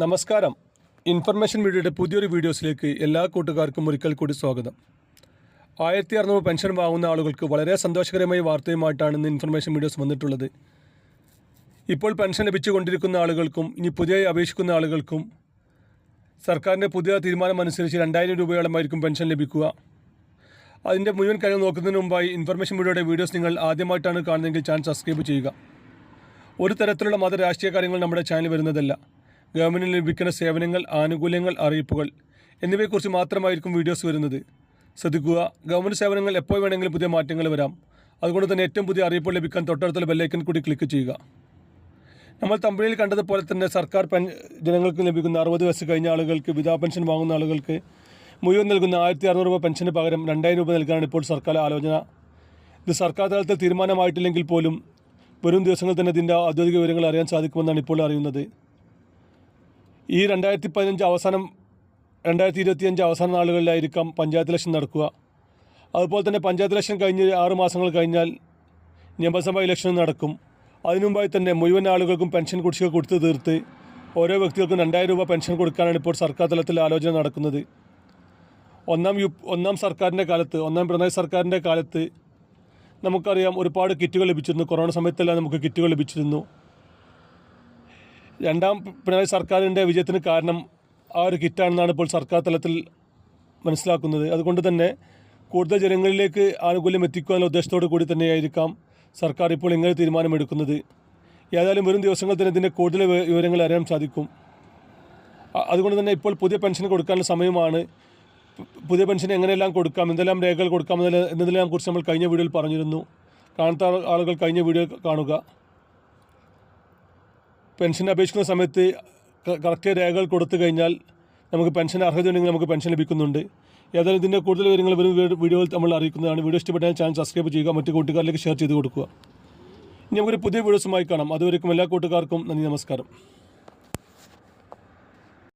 നമസ്കാരം. ഇൻഫർമേഷൻ മീഡിയയുടെ പുതിയൊരു വീഡിയോസിലേക്ക് എല്ലാ കൂട്ടുകാർക്കും ഒരിക്കൽ കൂടി സ്വാഗതം. 1600 പെൻഷൻ വാങ്ങുന്ന ആളുകൾക്ക് വളരെ സന്തോഷകരമായ വാർത്തയുമായിട്ടാണ് ഇന്ന് ഇൻഫർമേഷൻ വീഡിയോസ് വന്നിട്ടുള്ളത്. ഇപ്പോൾ പെൻഷൻ ലഭിച്ചുകൊണ്ടിരിക്കുന്ന ആളുകൾക്കും ഇനി പുതിയതായി അപേക്ഷിക്കുന്ന ആളുകൾക്കും സർക്കാരിൻ്റെ പുതിയ തീരുമാനം അനുസരിച്ച് 2000 രൂപയോളമായിരിക്കും പെൻഷൻ ലഭിക്കുക. അതിൻ്റെ മുഴുവൻ കാര്യം നോക്കുന്നതിന് മുമ്പായി ഇൻഫർമേഷൻ മീഡിയയുടെ വീഡിയോസ് നിങ്ങൾ ആദ്യമായിട്ടാണ് കാണുന്നതെങ്കിൽ ചാനൽ സബ്സ്ക്രൈബ് ചെയ്യുക. ഒരു തരത്തിലുള്ള മത രാഷ്ട്രീയ കാര്യങ്ങൾ നമ്മുടെ ചാനൽ വരുന്നതല്ല. ഗവൺമെൻറ്റിന് ലഭിക്കുന്ന സേവനങ്ങൾ, ആനുകൂല്യങ്ങൾ, അറിയിപ്പുകൾ എന്നിവയെക്കുറിച്ച് മാത്രമായിരിക്കും വീഡിയോസ് വരുന്നത്. ശ്രദ്ധിക്കുക, ഗവൺമെൻറ് സേവനങ്ങൾ എപ്പോൾ വേണമെങ്കിലും പുതിയ മാറ്റങ്ങൾ വരാം. അതുകൊണ്ട് തന്നെ ഏറ്റവും പുതിയ അറിയിപ്പുകൾ ലഭിക്കാൻ തൊട്ടടുത്തുള്ള ബെല്ലൈക്കൺ കൂടി ക്ലിക്ക് ചെയ്യുക. നമ്മൾ തമിഴിൽ കണ്ടതുപോലെ തന്നെ സർക്കാർ ജനങ്ങൾക്ക് ലഭിക്കുന്ന 60 വയസ്സ് കഴിഞ്ഞ ആളുകൾക്ക്, വിധവാ പെൻഷൻ വാങ്ങുന്ന ആളുകൾക്ക് മുഴുവൻ നൽകുന്ന 1600 രൂപ പെൻഷന് പകരം 2000 രൂപ നൽകാനാണ് ഇപ്പോൾ സർക്കാർ ആലോചന. ഇത് സർക്കാർ തലത്തിൽ തീരുമാനമായിട്ടില്ലെങ്കിൽ പോലും വരും ദിവസങ്ങളിൽ തന്നെ ഇതിൻ്റെ ഔദ്യോഗിക വിവരങ്ങൾ അറിയാൻ സാധിക്കുമെന്നാണ് ഇപ്പോൾ അറിയുന്നത്. ഈ 2025 അവസാന നാളുകളിലായിരിക്കാം പഞ്ചായത്ത് ഇലക്ഷൻ നടക്കുക. അതുപോലെ തന്നെ പഞ്ചായത്ത് ഇലക്ഷൻ കഴിഞ്ഞ് 6 മാസങ്ങൾ കഴിഞ്ഞാൽ നിയമസഭാ ഇലക്ഷൻ നടക്കും. അതിനുമുമ്പായി തന്നെ മുഴുവൻ ആളുകൾക്കും പെൻഷൻ കുടിശ്ശിക കൊടുത്തു തീർത്ത് ഓരോ വ്യക്തികൾക്കും 2000 രൂപ പെൻഷൻ കൊടുക്കാനാണ് ഇപ്പോൾ സർക്കാർ തലത്തിൽ ആലോചന നടക്കുന്നത്. ഒന്നാം പിണറായി സർക്കാരിൻ്റെ കാലത്ത് നമുക്കറിയാം, ഒരുപാട് കിറ്റുകൾ ലഭിച്ചിരുന്നു. കൊറോണ സമയത്തെല്ലാം നമുക്ക് കിറ്റുകൾ ലഭിച്ചിരുന്നു. രണ്ടാം പിണറായി സർക്കാരിൻ്റെ വിജയത്തിന് കാരണം ആ ഒരു കിറ്റാണെന്നാണ് ഇപ്പോൾ സർക്കാർ തലത്തിൽ മനസ്സിലാക്കുന്നത്. അതുകൊണ്ട് തന്നെ കൂടുതൽ ജനങ്ങളിലേക്ക് ആനുകൂല്യം എത്തിക്കുവാനുള്ള ഉദ്ദേശത്തോടു കൂടി തന്നെയായിരിക്കാം സർക്കാർ ഇപ്പോൾ ഇങ്ങനെ തീരുമാനമെടുക്കുന്നത്. ഏതായാലും വരും ദിവസങ്ങളിൽ തന്നെ ഇതിൻ്റെ കൂടുതൽ വിവരങ്ങൾ അറിയാൻ സാധിക്കും. അതുകൊണ്ട് തന്നെ ഇപ്പോൾ പുതിയ പെൻഷൻ കൊടുക്കാനുള്ള സമയമാണ്. പുതിയ പെൻഷൻ എങ്ങനെയെല്ലാം കൊടുക്കാം, എന്തെല്ലാം രേഖകൾ കൊടുക്കാം എന്നതിനെ കുറിച്ച് നമ്മൾ കഴിഞ്ഞ വീഡിയോയിൽ പറഞ്ഞിരുന്നു. കാണാത്ത ആളുകൾ കഴിഞ്ഞ വീഡിയോ കാണുക. പെൻഷൻ അപേക്ഷിക്കുന്ന സമയത്ത് കറക്റ്റ് രേഖകൾ കൊടുത്തു കഴിഞ്ഞാൽ നമുക്ക് പെൻഷൻ അർഹതയുണ്ടെങ്കിൽ നമുക്ക് പെൻഷൻ ലഭിക്കുന്നുണ്ട്. ഏതായാലും ഇതിൻ്റെ കൂടുതൽ വിവരങ്ങൾ വരും വീഡിയോയിൽ നമ്മൾ അറിയിക്കുന്നതാണ്. വീഡിയോ ഇഷ്ടപ്പെട്ടാൽ ചാനൽ സബ്സ്ക്രൈബ് ചെയ്യുക, മറ്റു കൂട്ടുകാരിലേക്ക് ഷെയർ ചെയ്ത് കൊടുക്കുക. ഇനി നമുക്കൊരു പുതിയ വീഡിയോസുമായി കാണാം. അതുവരെയും എല്ലാ കൂട്ടുകാർക്കും നന്ദി, നമസ്കാരം.